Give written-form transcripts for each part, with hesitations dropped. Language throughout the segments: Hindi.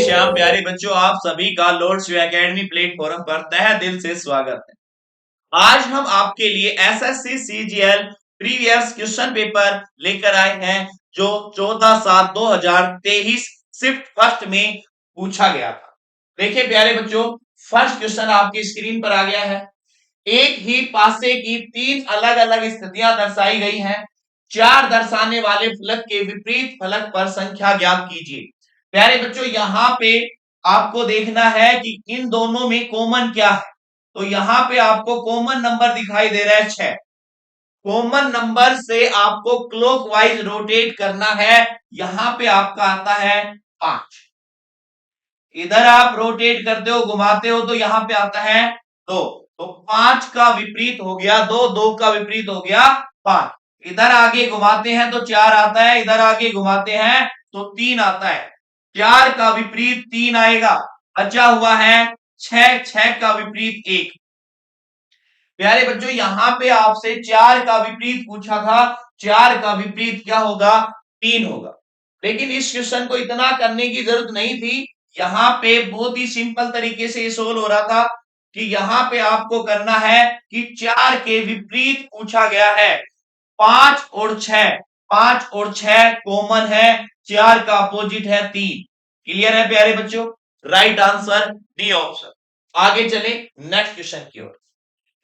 श्याम प्यारे बच्चों, आप सभी का लॉर्ड्स एकेडमी प्लेटफॉर्म पर तहे दिल से स्वागत है। आज हम आपके लिए SSC CGL previous question paper लेकर आए हैं जो 14/7/2023 शिफ्ट फर्स्ट में पूछा गया था। देखिए प्यारे बच्चों, फर्स्ट क्वेश्चन आपकी स्क्रीन पर आ गया है। एक ही पासे की तीन अलग अलग स्थितियां दर्शाई गई हैं। चार दर्शाने वाले फलक के विपरीत फलक पर संख्या ज्ञात कीजिए। प्यारे बच्चों, यहाँ पे आपको देखना है कि इन दोनों में कॉमन क्या है। तो यहाँ पे आपको कॉमन नंबर दिखाई दे रहा है 6। कॉमन नंबर से आपको क्लॉकवाइज रोटेट करना है। यहाँ पे आपका आता है 5। इधर आप रोटेट करते हो, घुमाते हो तो यहाँ पे आता है 2। तो 5 का विपरीत हो गया 2, 2 का विपरीत हो गया 5। इधर आगे घुमाते हैं तो 4 आता है, इधर आगे घुमाते हैं तो 3 आता है। 4 का विपरीत 3 आएगा, बचा हुआ है 6। 6 का विपरीत 1। प्यारे बच्चों, यहां पे आपसे 4 का विपरीत पूछा था। 4 का विपरीत क्या होगा? 3 होगा। लेकिन इस क्वेश्चन को इतना करने की जरूरत नहीं थी। यहाँ पे बहुत ही सिंपल तरीके से सोल्व हो रहा था कि यहाँ पे आपको करना है कि 4 के विपरीत पूछा गया है। 5 और 6, 5 और 6 कॉमन है, 4 का अपोजिट है 3। क्लियर है प्यारे बच्चों? Right answer D option. आगे चले नेक्स्ट क्वेश्चन की ओर।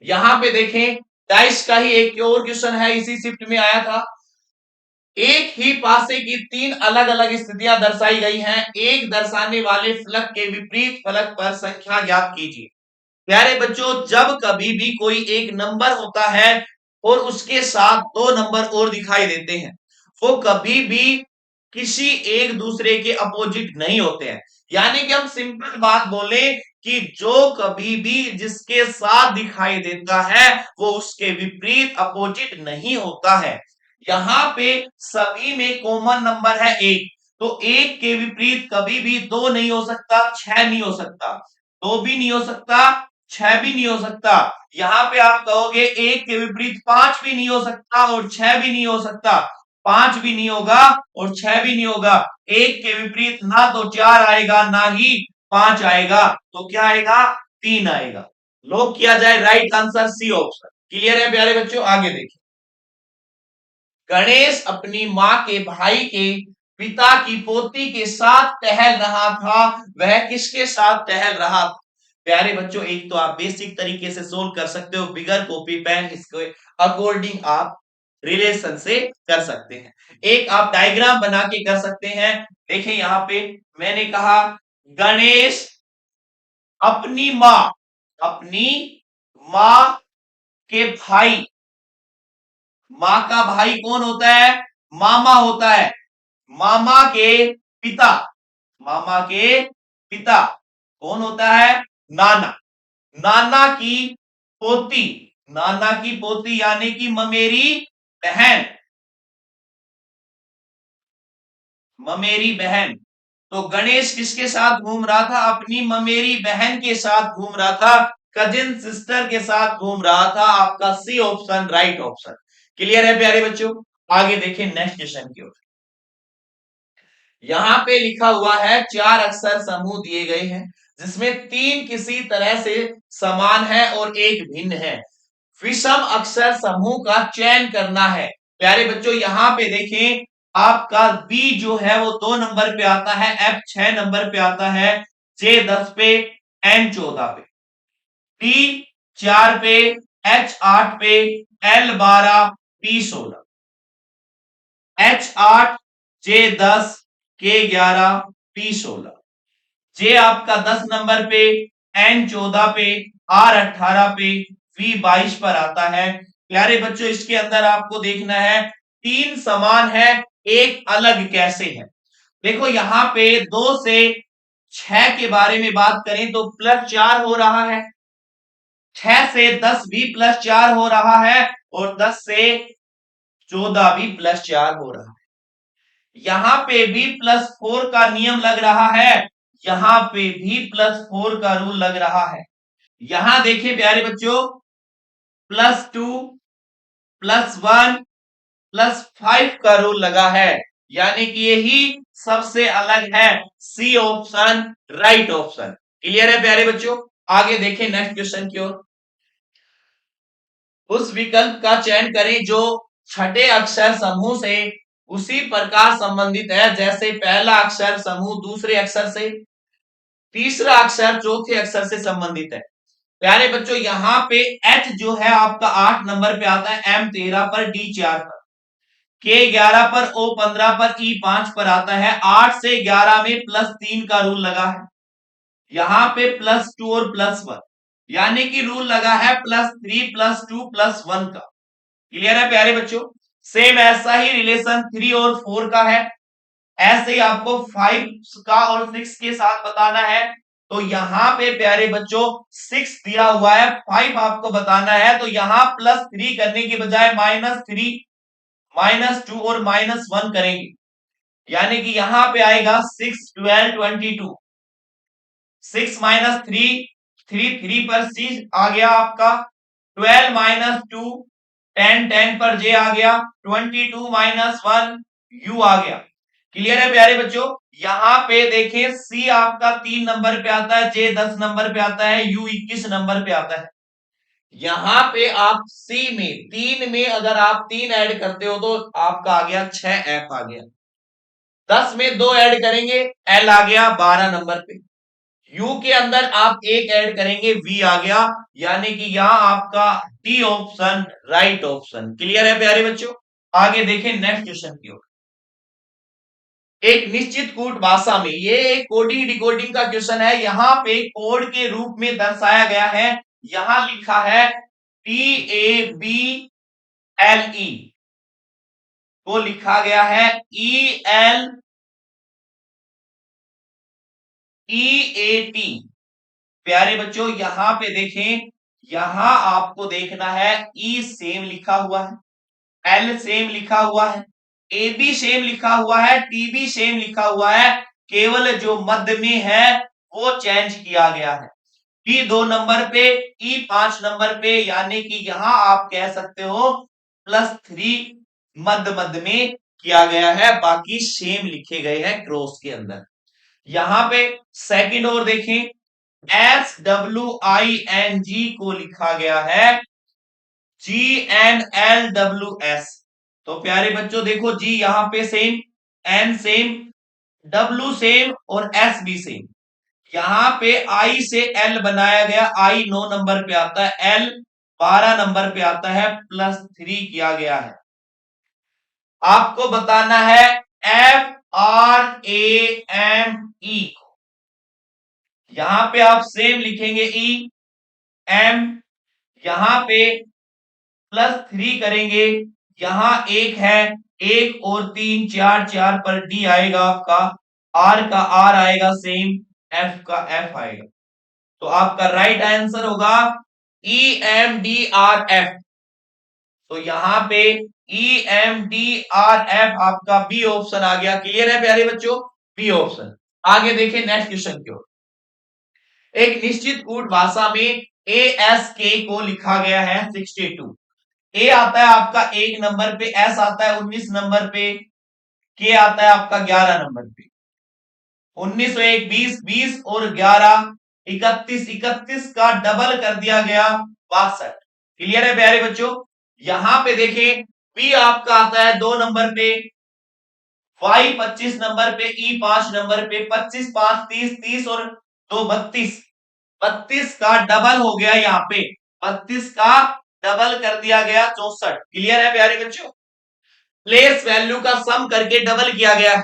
यहां पे देखें, डाइस का ही एक और क्वेश्चन है, इसी शिफ्ट में आया था। एक ही पासे की तीन अलग अलग स्थितियां दर्शाई गई हैं। एक दर्शाने वाले फलक के विपरीत फलक पर संख्या ज्ञात कीजिए। प्यारे बच्चों, जब कभी भी कोई एक नंबर होता है और उसके साथ दो नंबर और दिखाई देते हैं, वो कभी भी किसी एक दूसरे के अपोजिट नहीं होते हैं। यानी कि हम सिंपल बात बोले कि जो कभी भी जिसके साथ दिखाई देता है वो उसके विपरीत अपोजिट नहीं होता है। यहाँ पे सभी में कॉमन नंबर है 1। तो 1 के विपरीत कभी भी 2 नहीं हो सकता, 6 नहीं हो सकता, 2 भी नहीं हो सकता, 6 भी नहीं हो सकता। यहाँ पे आप कहोगे 1 के विपरीत 5 भी नहीं हो सकता और 6 भी नहीं हो सकता। 5 भी नहीं होगा और 6 भी नहीं होगा। 1 के विपरीत ना तो 4 आएगा ना ही 5 आएगा। तो क्या आएगा? 3 आएगा। लॉक किया जाए, right answer C option. Clear है प्यारे बच्चों? आगे देखिए। गणेश अपनी माँ के भाई के पिता की पोती के साथ टहल रहा था। वह किसके साथ टहल रहा था? प्यारे बच्चों, एक तो आप बेसिक तरीके से सोल्व कर सकते हो, बिगर कॉपी पेन, इसके अकॉर्डिंग आप रिलेशन से कर सकते हैं। एक आप डायग्राम बना के कर सकते हैं। देखें यहाँ पे मैंने कहा गणेश अपनी माँ के भाई। माँ का भाई कौन होता है? मामा होता है। मामा के पिता, मामा के पिता कौन होता है? नाना। नाना की पोती, नाना की पोती यानी कि ममेरी बहन, ममेरी बहन। तो गणेश किसके साथ घूम रहा था? अपनी ममेरी बहन के साथ घूम रहा था, कजिन सिस्टर के साथ घूम रहा था। आपका C option right option. Clear है प्यारे बच्चों? आगे देखें नेक्स्ट क्वेश्चन की ओर। यहां पे लिखा हुआ है 4 अक्षर समूह दिए गए हैं जिसमें 3 किसी तरह से समान है और एक भिन्न है। विषम अक्षर समूह का चयन करना है। प्यारे बच्चों, यहां पे देखें, आपका बी जो है वो 2 नंबर पे आता है, एफ 6 नंबर पे आता है, जे 10 पे, एन 14 पे, टी 4 पे, एच 8 पे, एल 12, पी 16। एच 8, जे 10, के 11, पी 16। जे आपका 10 नंबर पे, एन 14 पे, आर 18 पे, वी 22 पर आता है। प्यारे बच्चों, इसके अंदर आपको देखना है 3 समान है, एक अलग कैसे है। देखो यहाँ पे 2 से 6 के बारे में बात करें तो +4 हो रहा है, 6 से 10 भी +4 हो रहा है और 10 से 14 भी +4 हो रहा है। यहां पे भी +4 का नियम लग रहा है, यहां पे भी +4 का रूल लग रहा है। यहां देखिए प्यारे बच्चों, +2, +1, +5 का रूल लगा है। यानी कि यही सबसे अलग है। C option right option. Clear है प्यारे बच्चों? आगे देखें नेक्स्ट क्वेश्चन की ओर। उस विकल्प का चयन करें जो छठे अक्षर समूह से उसी प्रकार संबंधित है जैसे पहला अक्षर समूह दूसरे अक्षर से, तीसरा अक्षर चौथे अक्षर से संबंधित है। प्यारे बच्चों यहां पे H जो है आपका 8 नंबर पे आता है, M 13 पर, D 4 पर, K 11 पर, O 15 पर, E 5 पर आता है। 8 से 11 में +3 का रूल लगा है, यहां पे +2 और +1, यानी कि रूल लगा है +3 +2 +1 का। क्लियर है प्यारे बच्चों? सेम ऐसा ही रिलेशन 3 और 4 का है, ऐसे ही आपको 5 का और 6 के साथ बताना है। तो यहां पे प्यारे बच्चों 6 दिया हुआ है, 5 आपको बताना है, तो यहां +3 करने की बजाय -3 -2 और -1 करेंगे, यानी कि यहां पे आएगा 6 12 22, 6 -3 3 3 पर C आ गया आपका, 12 -2 10 10 पर J आ गया, 22 -1 U आ गया। क्लियर है प्यारे बच्चों? यहां पे देखें C आपका 3 नंबर पे आता है, J 10 नंबर पे आता है, U 21 नंबर पे आता है। यहां पे आप C में 3 में अगर आप 3 ऐड करते हो तो आपका आ गया 6 F आ गया, 10 में 2 ऐड करेंगे L आ गया 12 नंबर पे, U के अंदर आप 1 ऐड करेंगे V आ गया, यानी कि यहां आपका D option right option. Clear है प्यारे बच्चों? आगे देखें नेक्स्ट क्वेश्चन की ओर। एक निश्चित कूट भाषा में, ये एक कोडिंग डिकोडिंग का क्वेश्चन है, यहां पे कोड के रूप में दर्शाया गया है, यहां लिखा है TABLE, तो लिखा गया है ELEAT। प्यारे बच्चों यहां पे देखें, यहां आपको देखना है E सेम लिखा हुआ है, L सेम लिखा हुआ है, AB सेम लिखा हुआ है, TB सेम लिखा हुआ है, केवल जो मध्य में है वो चेंज किया गया है। T 2 नंबर पे, E 5 नंबर पे, यानी कि यहां आप कह सकते हो +3 मध्य मध्य में किया गया है, बाकी सेम लिखे गए हैं क्रॉस के अंदर। यहां पे सेकंड और देखें, SWING को लिखा गया है GNLWS। तो प्यारे बच्चों देखो G यहां पे same, N same, W same और S भी सेम। यहां पे I से L बनाया गया, I 9 नंबर पे आता है, L 12 नंबर पे आता है, +3 किया गया है। आपको बताना है FRAME, यहां पे आप सेम लिखेंगे E M, यहां पे +3 करेंगे, यहां 1 है, 1 और 3 4 4 पर D आएगा आपका, R का R आएगा सेम, F का F आएगा, तो आपका राइट आंसर होगा EMDRF। तो यहां पे EMDRF आपका बी ऑप्शन आ गया। क्लियर है प्यारे बच्चों? B option. आगे देखें नेक्स्ट क्वेश्चन की ओर। एक निश्चित कूट भाषा में ASK को लिखा गया है 62, ए आता है आपका 1 नंबर पे, एस आता है 19 नंबर पे, के आता है आपका 11 नंबर पे। 19 और 1 20, 20 और 11 31, 31 का डबल कर दिया गया 62। क्लियर है प्यारे बच्चों? यहां पे देखें पी आपका आता है 2 नंबर पे, वाई 25 नंबर पे, ई 5 नंबर पे, 25 5 30, 30 और 2 32, 32 का डबल हो गया, यहाँ पे 32 का डबल कर दिया गया 64। क्लियर है प्यारे बच्चों? प्लेस वैल्यू का सम करके डबल किया गया है।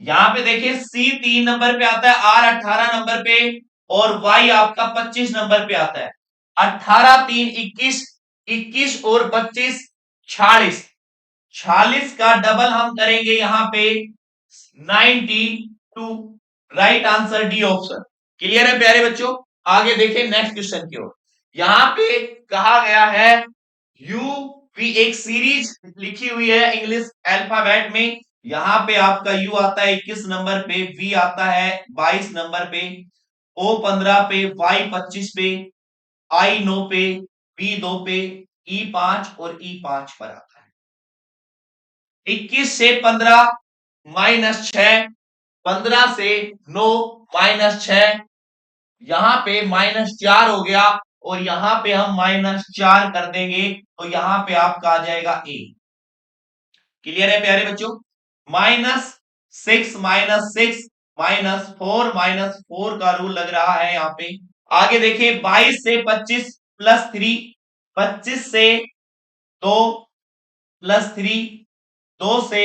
यहां पे देखिए सी 3 नंबर पे आता है, आर 18 नंबर पे और वाई आपका 25 नंबर पे आता है। 18 3 21, 21 और 25 46, 46 का डबल हम करेंगे यहां पे 92। Right answer D option. Clear है प्यारे बच्चों? आगे देखें नेक्स्ट क्वेश्चन की ओर। यहां पे कहा गया है यू भी एक सीरीज लिखी हुई है इंग्लिश अल्फाबेट में, यहां पे आपका यू आता है 21 नंबर पे, वी आता है 22 नंबर पे, ओ 15 पे, वाई 25 पे, आई 9 पे, बी 2 पे, ई 5 और ई 5 पर आता है। 21 से 15 -6, 15 से 9 -6, यहां पे -4 हो गया और यहां पे हम -4 कर देंगे तो यहां पे आपका आ जाएगा ए। क्लियर है प्यारे बच्चों? -6 -6 -4 का रूल लग रहा है यहाँ पे। आगे देखिए 22 से 25 +3, 25 से 2 +3, 2 से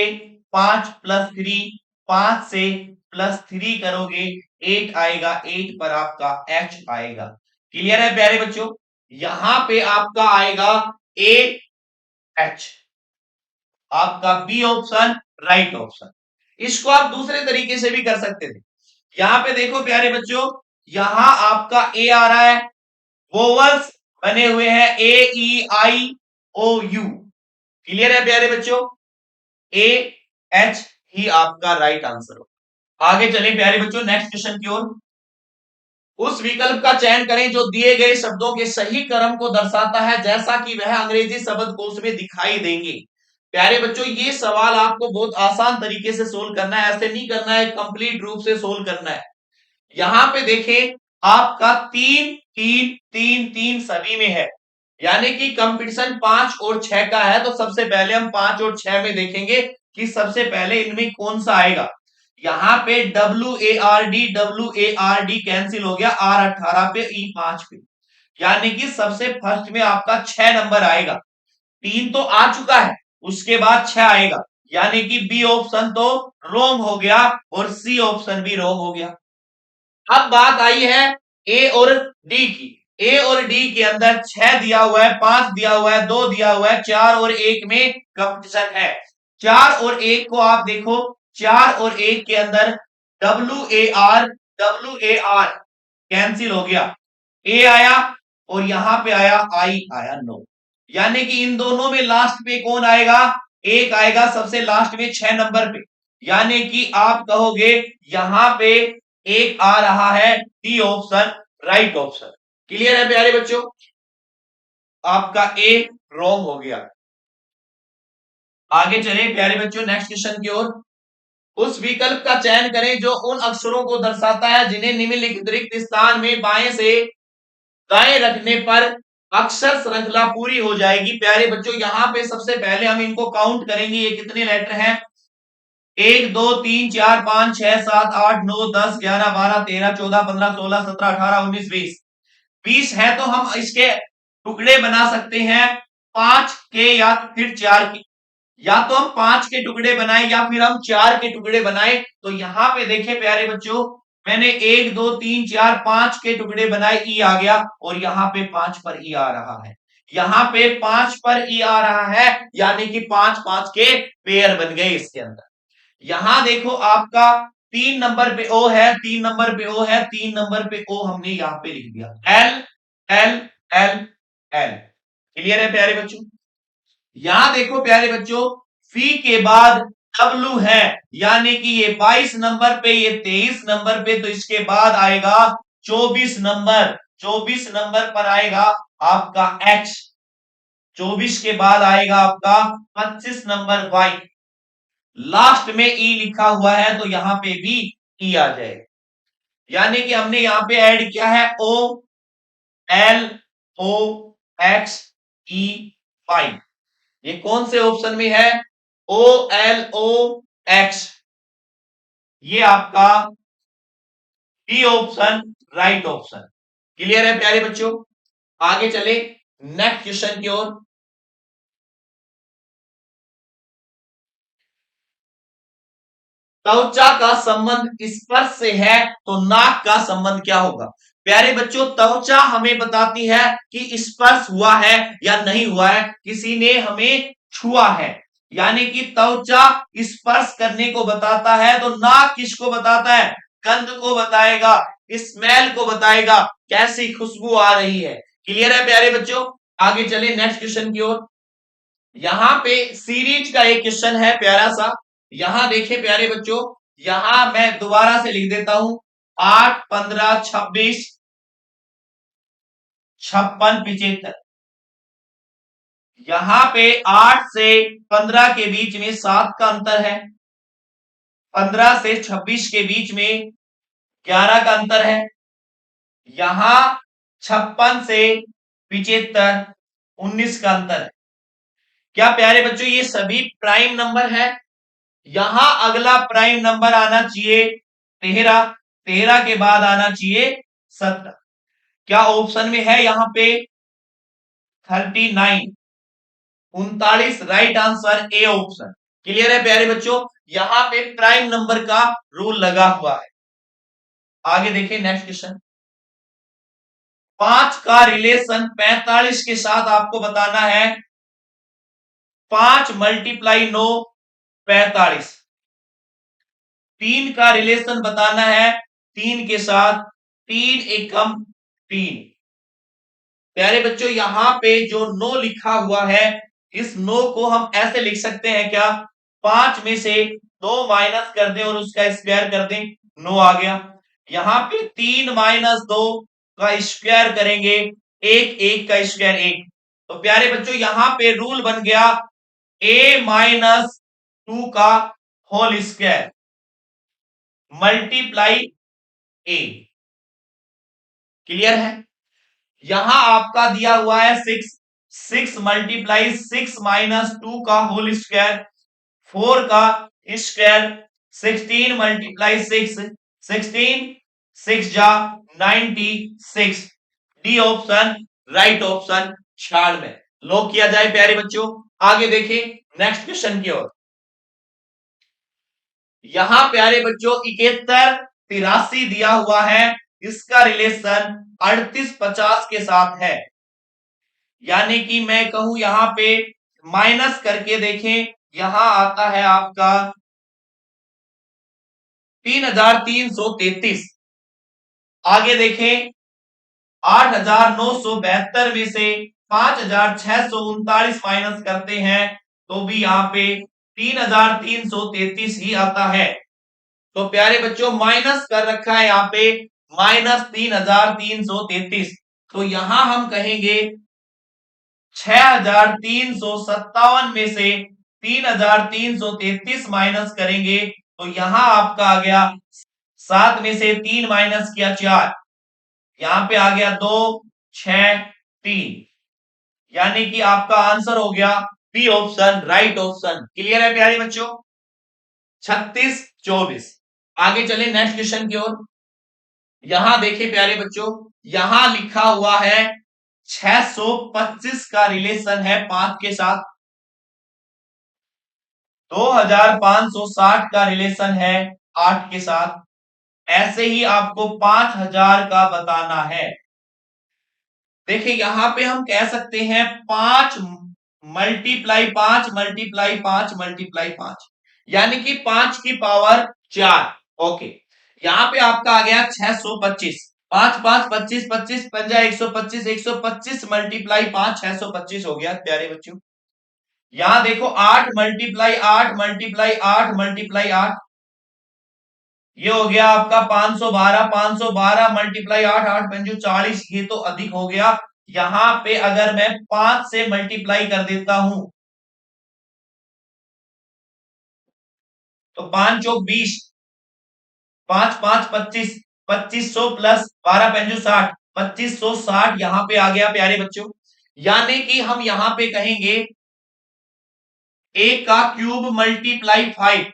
5 +3, 5 से +3 करोगे 8 आएगा, 8 पर आपका H आएगा। क्लियर है प्यारे बच्चों? यहां पे आपका आएगा AH, आपका बी ऑप्शन राइट ऑप्शन। इसको आप दूसरे तरीके से भी कर सकते थे। यहां पे देखो प्यारे बच्चों, यहां आपका ए आ रहा है, वोवल्स बने हुए हैं AEIOU। क्लियर है प्यारे बच्चों? AH ही आपका राइट आंसर हो। आगे चले प्यारे बच्चों नेक्स्ट क्वेश्चन की ओर। उस विकल्प का चयन करें जो दिए गए शब्दों के सही क्रम को दर्शाता है जैसा कि वह अंग्रेजी शब्दकोश में दिखाई देंगे। प्यारे बच्चों ये सवाल आपको बहुत आसान तरीके से सोल्व करना है, ऐसे नहीं करना है, कंप्लीट रूप से सोल्व करना है। यहां पे देखें आपका 3 3 3 3 सभी में है, यानी कि कंपटीशन 5 और 6 का है। तो सबसे पहले हम 5 और 6 में देखेंगे कि सबसे पहले इनमें कौन सा आएगा। यहां पे WARD कैंसिल हो गया, R 18 पे E 5 पे, यानी कि सबसे फर्स्ट में आपका 6 नंबर आएगा। 3 तो आ चुका है, उसके बाद 6 आएगा, यानी कि बी ऑप्शन तो रॉन्ग हो गया और सी ऑप्शन भी रॉन्ग हो गया। अब बात आई है ए और डी की। ए और डी के अंदर 6 दिया हुआ है, 5 दिया हुआ है, 2 दिया हुआ है, 4 और 1 में कंपटीशन है। 4 और 1 को आप देखो, 4 और 1 के अंदर WAR कैंसिल हो गया, ए आया और यहां पे आया आई आया, नो, यानी कि इन दोनों में लास्ट पे कौन आएगा? एक आएगा सबसे लास्ट में 6 नंबर पे, यानी कि आप कहोगे यहां पे एक आ रहा है D option right option. Clear है प्यारे बच्चों? आपका ए रॉन्ग हो गया। आगे चले प्यारे बच्चों नेक्स्ट क्वेश्चन की ओर। उस विकल्प का चयन करें जो उन अक्षरों को दर्शाता है जिन्हें निम्नलिखित रिक्त स्थान में बाएं से दाएं रखने पर अक्षर श्रृंखला पूरी हो जाएगी। प्यारे बच्चों यहां पे सबसे पहले हम इनको काउंट करेंगे, ये कितने लेटर हैं? 1 2 3 4 5 6 7 8 9 10 11 12 13 14 15 16 17 18 19 20 20 है। तो हम इसके टुकड़े बना सकते हैं 5 के या फिर 4 के, या तो हम 5 के टुकड़े बनाए या फिर हम 4 के टुकड़े बनाए। तो यहां पे देखें प्यारे बच्चों, मैंने 1 2 3 4 5 के टुकड़े बनाए, ई आ गया और यहां पे 5 पर ई आ रहा है, यहां पे 5 पर ई आ रहा है, यानी कि 5 5 के पेयर बन गए इसके अंदर। यहां देखो आपका 3 नंबर पे ओ है, 3 नंबर पे ओ है, 3 नंबर पे ओ हमने यहां पे लिख दिया, L L L L. Clear है प्यारे बच्चों? यहां देखो प्यारे बच्चों, फी के बाद डब्लू है, यानी कि ये 22 नंबर पे, ये 23 नंबर पे, तो इसके बाद आएगा 24 नंबर, 24 नंबर पर आएगा आपका एक्स, 24 के बाद आएगा आपका 25 नंबर वाई, लास्ट में ई लिखा हुआ है तो यहां पे भी ई आ जाएगा, यानी कि हमने यहां पे ऐड किया है O L O X E Y. ये कौन से ऑप्शन में है? ओ एल ओ एक्स, ये आपका D option right option. Clear है प्यारे बच्चों? आगे चले नेक्स्ट क्वेश्चन की ओर। त्वचा का संबंध स्पर्श से है तो नाक का संबंध क्या होगा? प्यारे बच्चों त्वचा हमें बताती है कि स्पर्श हुआ है या नहीं हुआ है, किसी ने हमें छुआ है, यानी कि त्वचा स्पर्श करने को बताता है। तो नाक किसको बताता है? गंध को बताएगा, स्मेल को बताएगा, कैसी खुशबू आ रही है। क्लियर है प्यारे बच्चों? आगे चले नेक्स्ट क्वेश्चन की ओर। यहां पे सीरीज का एक क्वेश्चन है प्यारा सा, यहां देखें प्यारे बच्चों, यहां मैं दोबारा से लिख देता हूं 8 15 26 56 75। यहां पे 8 से 15 के बीच में 7 का अंतर है, 15 से 26 के बीच में 11 का अंतर है, यहां 56 से 75 19 का अंतर है। क्या प्यारे बच्चों ये सभी प्राइम नंबर है? यहां अगला प्राइम नंबर आना चाहिए 13, 13 के बाद आना चाहिए 17। क्या ऑप्शन में है यहां पे 39, 39 right answer A option. Clear है प्यारे बच्चों, यहां पे प्राइम नंबर का रूल लगा हुआ है। आगे देखिए नेक्स्ट क्वेश्चन। 5 का रिलेशन 45 के साथ आपको बताना है। 5 मल्टीप्लाई 9 45। 3 का रिलेशन बताना है 3 के साथ, 3 एकम 3। प्यारे बच्चों यहां पे जो 9 लिखा हुआ है, इस 9 को हम ऐसे लिख सकते हैं क्या, 5 में से 2 माइनस कर दें और उसका स्क्वायर कर दें, 9 आ गया। यहां पे 3 माइनस 2 का स्क्वायर करेंगे, 1 1 का स्क्वायर 1। तो प्यारे बच्चों यहां पे रूल बन गया a माइनस 2 का whole square multiply a। Clear है? यहां आपका दिया हुआ है 6, 6 मल्टीप्लाई 6 माइनस 2 का होल स्क्वायर, 4 का स्क्वायर, 16 मल्टीप्लाई 6, 16 6 जा 96। D option right option 96 lock किया जाए प्यारे बच्चों। आगे देखिए नेक्स्ट क्वेश्चन की ओर। यहां प्यारे बच्चों 71 83 दिया हुआ है, इसका रिलेशन 38 50 के साथ है। यानी कि मैं कहूं यहां पे माइनस करके देखें, यहां आता है आपका 3333। आगे देखें 8972 में से 5639 माइनस करते हैं तो भी यहां पे 3333 ही आता है। तो प्यारे बच्चों माइनस कर रखा है यहां पे -3333। तो यहां हम कहेंगे 6357 में से 3333 माइनस करेंगे तो यहां आपका आ गया 7 में से 3 माइनस किया 4, यहां पे आ गया 2 6 3। यानी कि आपका आंसर हो गया B option right option. Clear है प्यारे बच्चों? 36 24। आगे चले नेक्स्ट क्वेश्चन की ओर। यहां देखिए प्यारे बच्चों, यहां लिखा हुआ है 625 का रिलेशन है 5 के साथ, 2560 का रिलेशन है 8 के साथ, ऐसे ही आपको 5000 का बताना है। देखिए यहां पे हम कह सकते हैं 5 मल्टीप्लाई 5 मल्टीप्लाई 5 मल्टीप्लाई 5, यानी कि 5 की पावर 4। ओके, यहां पे आपका आ गया 625, 5 5 25 25 पंजा 125, 125 मल्टीप्लाई 5 625 हो गया प्यारे बच्चों। यहां देखो 8 मल्टीप्लाई 8 मल्टीप्लाई 8 मल्टीप्लाई 8, ये हो गया आपका 512, 512 मल्टीप्लाई 8 8 पंजू 40, ये तो अधिक हो गया। यहां पे अगर मैं 5 से मल्टीप्लाई कर देता हूं तो 5 चौक 20, 5 5 25, 2500 प्लस 12 पंजू 60, 2560 यहां पे आ गया प्यारे बच्चों। यानी कि हम यहां पे कहेंगे a का क्यूब मल्टीप्लाई 5,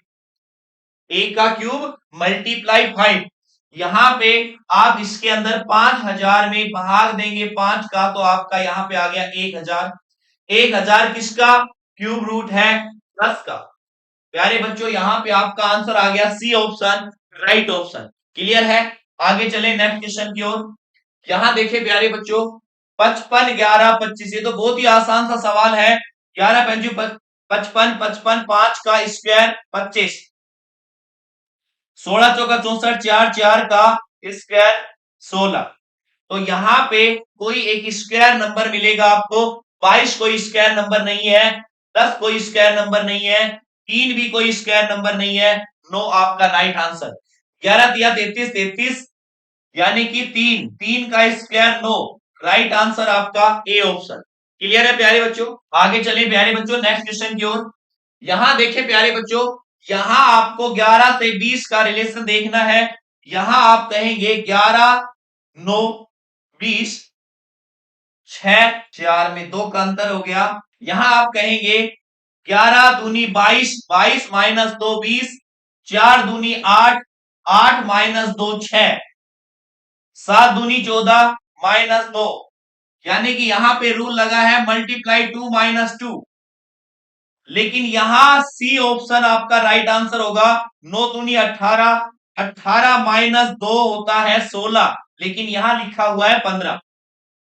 a का क्यूब मल्टीप्लाई 5। यहां पे आप इसके अंदर 5000 में भाग देंगे 5 का तो आपका यहां पे आ गया 1000। 1000 किसका क्यूब रूट है 10 का। प्यारे बच्चों यहां पे आपका आंसर आ गया C option right option. Clear है? आगे चले नेक्स्ट क्वेश्चन की ओर। यहां देखिए प्यारे बच्चों 55 11 25, ये तो बहुत ही आसान सा सवाल है। 11 पंजू 55, 55 5 का स्क्वायर 25, 16 चौका 64, 4 4 का स्क्वायर 16। तो यहां पे कोई एक स्क्वायर नंबर मिलेगा आपको। 22 कोई स्क्वायर नंबर नहीं है, 10 कोई स्क्वायर नंबर नहीं है, 3 भी कोई स्क्वायर नंबर नहीं है, 9 आपका राइट आंसर। 11 दिया 33 33, यानी कि 3 3 का स्क्वायर 9, राइट आंसर आपका ए ऑप्शन। क्लियर है प्यारे बच्चों? आगे चले प्यारे बच्चों नेक्स्ट क्वेश्चन की ओर। यहां देखें प्यारे बच्चों, यहां आपको 11 से 20 का रिलेशन देखना है। यहां आप कहेंगे 11 9 20, 6 4 में 2 का अंतर हो गया। यहां आप कहेंगे 11 दूनी 22, 22 माइनस 2 20, 4 दूनी 8, 8 माइनस 2 6, 7 दूनी 14 माइनस 2, यानी कि यहां पे रूल लगा है मल्टीप्लाई 2 माइनस 2। लेकिन यहां सी ऑप्शन आपका राइट आंसर होगा। 9 दूनी 18, 18 माइनस 2 होता है 16, लेकिन यहां लिखा हुआ है 15।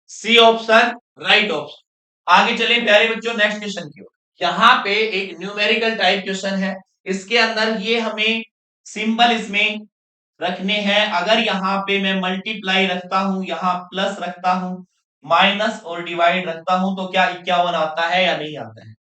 C option right option. आगे चलिए प्यारे बच्चों नेक्स्ट क्वेश्चन की ओर। यहां पे एक न्यूमेरिकल टाइप क्वेश्चन है। इसके अंदर ये हमें सिंबल इसमें रखने हैं। अगर यहाँ पे मैं मल्टीप्लाई रखता हूं, यहाँ प्लस रखता हूं, माइनस और डिवाइड रखता हूं, तो क्या 51 आता है या नहीं आता है?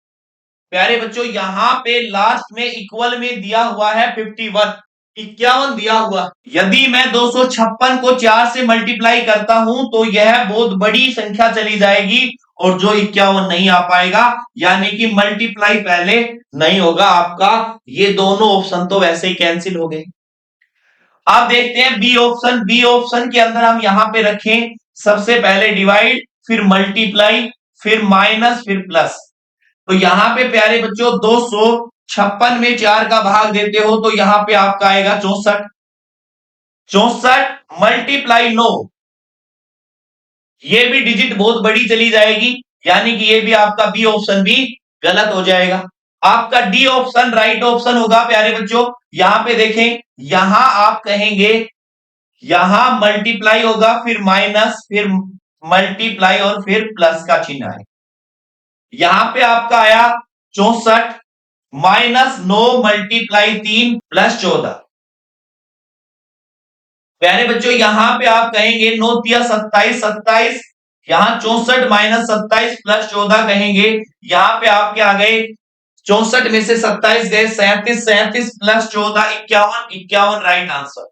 प्यारे बच्चों यहां पे लास्ट में इक्वल में दिया हुआ है 51, 51 दिया हुआ। यदि मैं 256 को 4 से मल्टीप्लाई करता हूं तो यह बहुत बड़ी संख्या चली जाएगी और जो 51 नहीं आ पाएगा, यानी कि मल्टीप्लाई पहले नहीं होगा आपका। ये दोनों ऑप्शन तो वैसे ही कैंसिल हो गए। आप देखते हैं बी ऑप्शन। बी ऑप्शन के अंदर हम यहां पे रखें सबसे पहले डिवाइड, फिर मल्टीप्लाई, फिर माइनस, फिर प्लस। तो यहां पे प्यारे बच्चों 256 में 4 का भाग देते हो तो यहां पे आपका आएगा 64। 64 मल्टीप्लाई 9, ये भी डिजिट बहुत बड़ी चली जाएगी, यानी कि ये भी आपका बी ऑप्शन भी गलत हो जाएगा। आपका डी ऑप्शन राइट ऑप्शन होगा प्यारे बच्चों। यहां पे देखें, यहां आप कहेंगे यहां मल्टीप्लाई होगा, फिर माइनस, फिर मल्टीप्लाई और फिर प्लस का चिन्ह आए। यहां पे आपका आया 64 माइनस 9 मल्टीप्लाई 3 प्लस 14। प्यारे बच्चों यहां पे आप कहेंगे 9 तिया 27, 27, यहां 64 माइनस 27 प्लस 14 कहेंगे। यहां पे आपके आ गए 64 में से 27 गए 37, 37 प्लस 14 51, 51 राइट आंसर।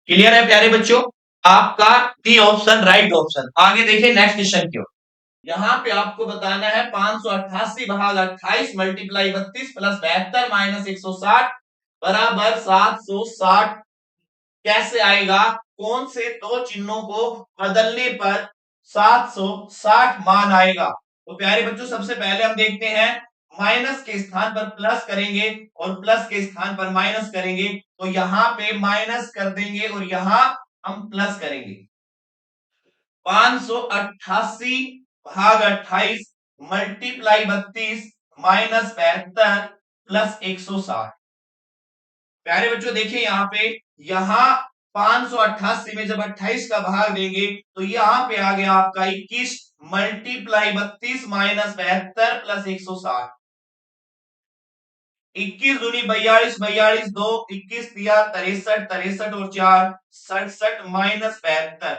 क्लियर है प्यारे बच्चों? आपका डी ऑप्शन राइट ऑप्शन। आगे देखिए नेक्स्ट क्वेश्चन की ओर। यहां पे आपको बताना है 588 भाग 28 मल्टीप्लाई 32 प्लस 72 माइनस 160 बराबर 760 कैसे आएगा? कौन से दो चिन्हों को बदलने पर 760 मान आएगा? तो प्यारे बच्चों सबसे पहले हम देखते हैं, माइनस के स्थान पर प्लस करेंगे और प्लस के स्थान पर माइनस करेंगे। तो यहां पे माइनस कर देंगे और यहां हम प्लस करेंगे। 588 भाग 28 मल्टीप्लाई 32 माइनस 72 प्लस 160। प्यारे बच्चों देखिए यहां पे, यहां 588 में जब 28 का भाग देंगे तो यहां पे आ गया आपका 21 मल्टीप्लाई 32 माइनस 72 प्लस 160। 21 दूनी 42, 42 2, 21 दिया 63, 63 और 4 67 माइनस 72,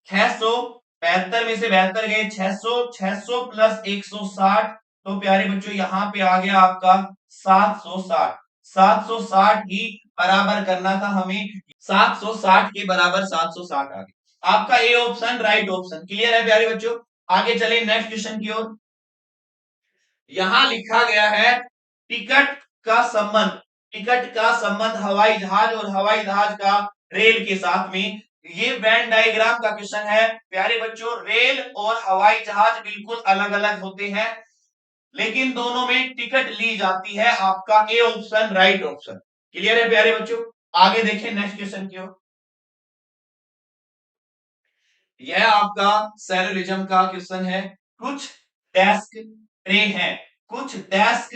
672 में से 72 गए 600, 600 प्लस 160। तो प्यारे बच्चों यहां पे आ गया आपका 760। 760 ही बराबर करना था हमें, 760 के बराबर 760 आ गया। आपका A option right option. Clear है प्यारे बच्चों? आगे चले नेक्स्ट क्वेश्चन की ओर। यहां लिखा गया है टिकट का संबंध, टिकट का संबंध हवाई जहाज और हवाई जहाज का रेल के साथ में। ये वेन डायग्राम का क्वेश्चन है प्यारे बच्चों। रेल और हवाई जहाज बिल्कुल अलग अलग होते हैं, लेकिन दोनों में टिकट ली जाती है। आपका A option right option. Clear है प्यारे बच्चों? आगे देखें नेक्स्ट क्वेश्चन की ओर। यह आपका सेरोलिज्म का क्वेश्चन है। कुछ डेस्क ट्रे हैं, कुछ डेस्क,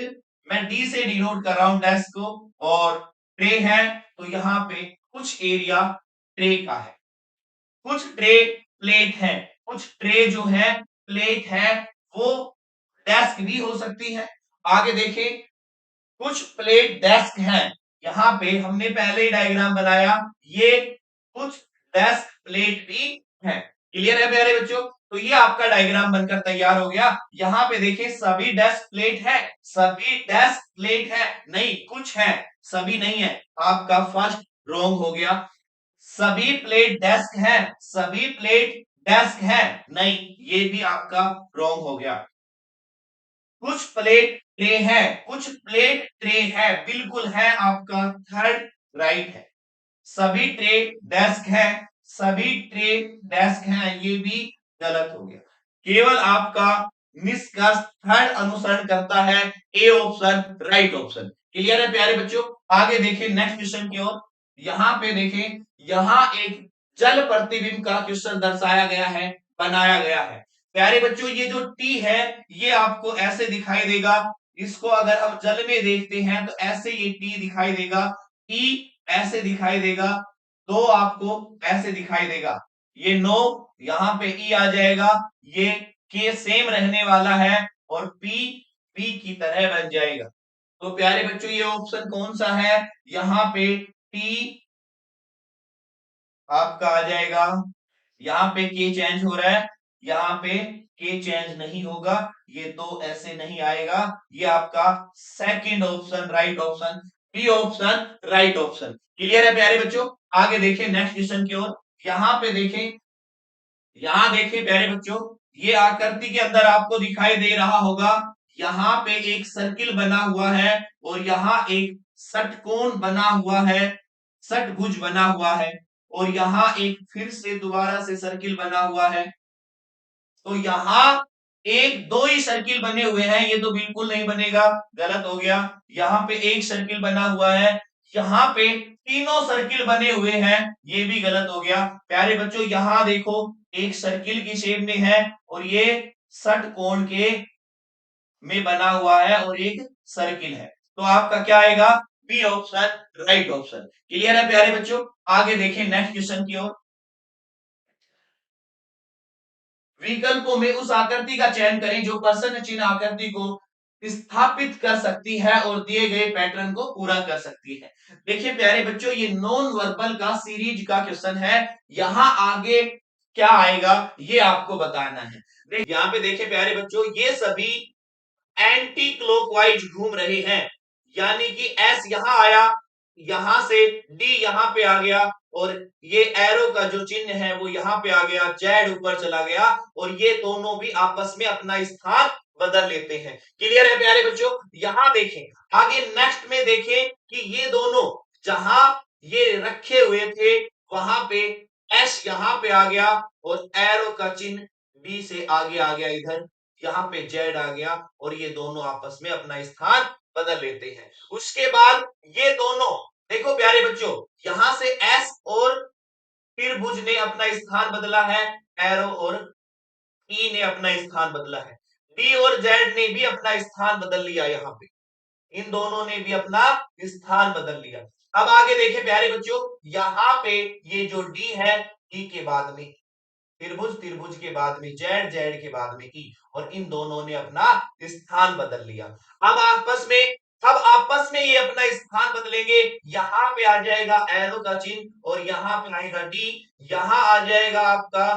मैं डी से डिनोट कर रहा हूं डेस्क को, और ट्रे है तो यहां पे कुछ एरिया ट्रे का है। कुछ ट्रे प्लेट है, कुछ ट्रे जो है प्लेट है, वो डेस्क भी हो सकती है। आगे देखें, कुछ प्लेट डेस्क हैं, यहां पे हमने पहले ही डायग्राम बनाया, ये कुछ डेस्क प्लेट भी है। क्लियर है प्यारे बच्चों? तो ये आपका डायग्राम बनकर तैयार हो गया। यहां पे देखिए सभी डेस्क प्लेट है, सभी डेस्क प्लेट है नहीं, कुछ है, सभी नहीं है। आपका फर्स्ट रॉन्ग हो गया। सभी प्लेट डेस्क है, सभी प्लेट डेस्क है, नहीं, ये भी आपका रॉन्ग हो गया। कुछ प्लेट ट्रे है, कुछ प्लेट ट्रे है, बिल्कुल है आपका थर्ड राइट है। सभी ट्रे डेस्क है, सभी ट्रे डेस्क है, ये भी गलत हो गया। केवल आपका निष्कर्ष थर्ड अनुसरण करता है, A option right option. Clear है प्यारे बच्चों? आगे देखें नेक्स्ट क्वेश्चन की ओर। यहां पे देखें, यहां एक जल प्रतिबिंब का क्वेश्चन दर्शाया गया है, बनाया गया है। प्यारे बच्चों ये जो टी है, ये आपको ऐसे दिखाई देगा। इसको अगर हम जल में देखते हैं तो ऐसे ये टी दिखाई देगा, ई ऐसे दिखाई देगा, दो आपको ऐसे दिखाई देगा। ये नो, यहां पे ई आ जाएगा, ये के सेम रहने वाला है और पी पी की तरह बन जाएगा। तो प्यारे बच्चों ये ऑप्शन कौन सा है? यहां पे टी आपका आ जाएगा, यहां पे के चेंज हो रहा है, यहां पे के चेंज नहीं होगा, ये तो ऐसे नहीं आएगा। ये आपका second option right option, B option right option. Clear है प्यारे बच्चों? आगे देखें नेक्स्ट क्वेश्चन की ओर। यहां पे देखें, यहां देखें प्यारे बच्चों, ये आकृति के अंदर आपको दिखाई दे रहा होगा, यहां पे एक सर्किल बना हुआ है और यहां एक षटकोण बना हुआ है, षटभुज बना हुआ है, और यहां एक फिर से दोबारा से सर्किल बना हुआ है। तो यहां एक दो ही सर्किल बने हुए हैं, ये तो बिल्कुल नहीं बनेगा, गलत हो गया। यहां पे एक सर्किल बना हुआ है, यहां पे तीनों सर्किल बने हुए हैं, ये भी गलत हो गया। प्यारे बच्चों यहां देखो, एक सर्किल की शेप में है और ये षटकोण के में बना हुआ है और एक सर्किल है। तो आपका क्या आएगा? B option right option. Clear है प्यारे बच्चों? आगे देखें नेक्स्ट क्वेश्चन की ओर। विकल्पों में उस आकृति का चयन करें जो प्रश्न चिन्ह आकृति को स्थापित कर सकती है और दिए गए पैटर्न को पूरा कर सकती है। देखिए प्यारे बच्चों, ये नॉन वर्बल का सीरीज का क्वेश्चन है। यहां आगे क्या आएगा ये आपको बताना है। यहाँ पे देखिए प्यारे बच्चों, ये सभी एंटी क्लॉकवाइज घूम रहे हैं, यानी कि एस यहां आया, यहां से डी यहां पे आ गया, और ये एरो का जो चिन्ह है वो यहां पे आ गया, जेड ऊपर चला गया, और ये दोनों भी आपस में अपना स्थान बदल लेते हैं। क्लियर है प्यारे बच्चों? यहां देखें आगे नेक्स्ट में देखें कि ये दोनों जहां ये रखे हुए थे वहां पे एस यहां पे आ गया और एरो का चिन्ह बी से आगे आ गया, इधर यहाँ पे जेड आ गया, और ये दोनों आपस में अपना स्थान बदल लेते हैं। उसके बाद ये दोनों देखो प्यारे बच्चों, यहां से एस और त्रिभुज ने अपना स्थान बदला है, एरो और ई ने अपना स्थान बदला है, डी और जेड ने भी अपना स्थान बदल लिया, यहाँ पे इन दोनों ने भी अपना स्थान बदल लिया। अब आगे देखें प्यारे बच्चों, यहाँ पे ये जो डी है, डी के बाद में त्रिभुज, त्रिभुज के बाद में जेड, जेड के बाद में ई, और इन दोनों ने अपना स्थान बदल लिया। अब आपस में ये अपना स्थान बदलेंगे, यहां पे आ जाएगा एरो का चिन्ह और यहां पे आएगा डी, यहां आ जाएगा आपका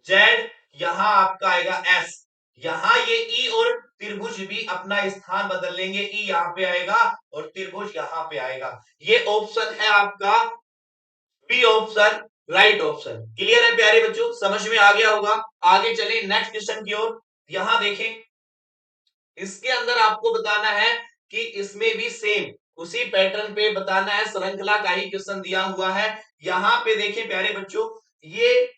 जेड, यहां आपका आएगा एस, यहां ये ई और त्रिभुज भी अपना स्थान बदल लेंगे, ई यहां पे आएगा और त्रिभुज यहां पे आएगा। ये ऑप्शन है आपका B option right option. Clear है प्यारे बच्चों? समझ में आ गया होगा। आगे चले नेक्स्ट क्वेश्चन की ओर। यहां देखें, इसके अंदर आपको बताना है कि इसमें भी सेम उसी पैटर्न पे बताना है, श्रृंखला का ही क्वेश्चन दिया हुआ है। यहां पे देखें प्यारे बच्चों, ये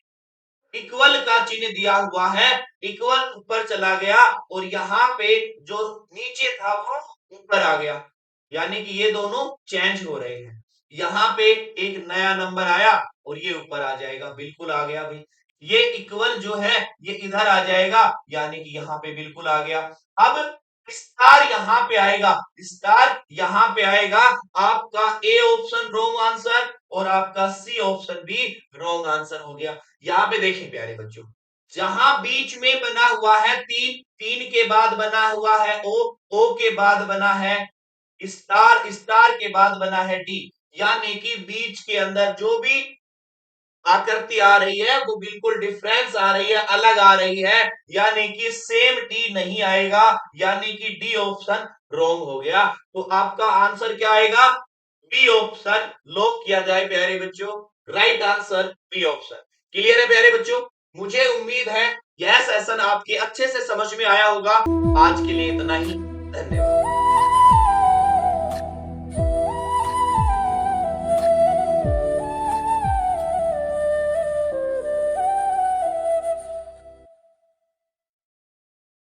इक्वल का चिन्ह दिया हुआ है, इक्वल ऊपर चला गया और यहाँ पे जो नीचे था वो ऊपर आ गया, यानी कि ये दोनों चेंज हो रहे हैं। यहाँ पे एक नया नंबर आया और ये ऊपर आ जाएगा, बिल्कुल आ गया भाई। ये इक्वल जो है ये इधर आ जाएगा, यानी कि यहाँ पे बिल्कुल आ गया। अब स्टार यहाँ पे आएगा, स्टार यहाँ पे आएगा, आपका ए ऑप्शन रॉन्ग आंसर और आपका सी ऑप्शन भी रॉन्ग आंसर हो गया। यहाँ पे देखें प्यारे बच्चों, जहां बीच में बना हुआ है तीन, तीन के बाद बना हुआ है ओ के बाद बना है स्टार, स्टार के बाद बना है डी, यानी कि बीच के अंदर जो भी आकृति आ रही है वो बिल्कुल डिफरेंस आ रही है, अलग आ रही है, यानी कि सेम डी नहीं आएगा, यानी कि डी ऑप्शन रॉन्ग हो गया। तो आपका आंसर क्या आएगा? B option. लॉक किया जाए प्यारे बच्चों, right answer B option. Clear है प्यारे बच्चों? मुझे उम्मीद है यह सेशन आपके अच्छे से समझ में आया होगा। आज के लिए इतना ही। धन्यवाद।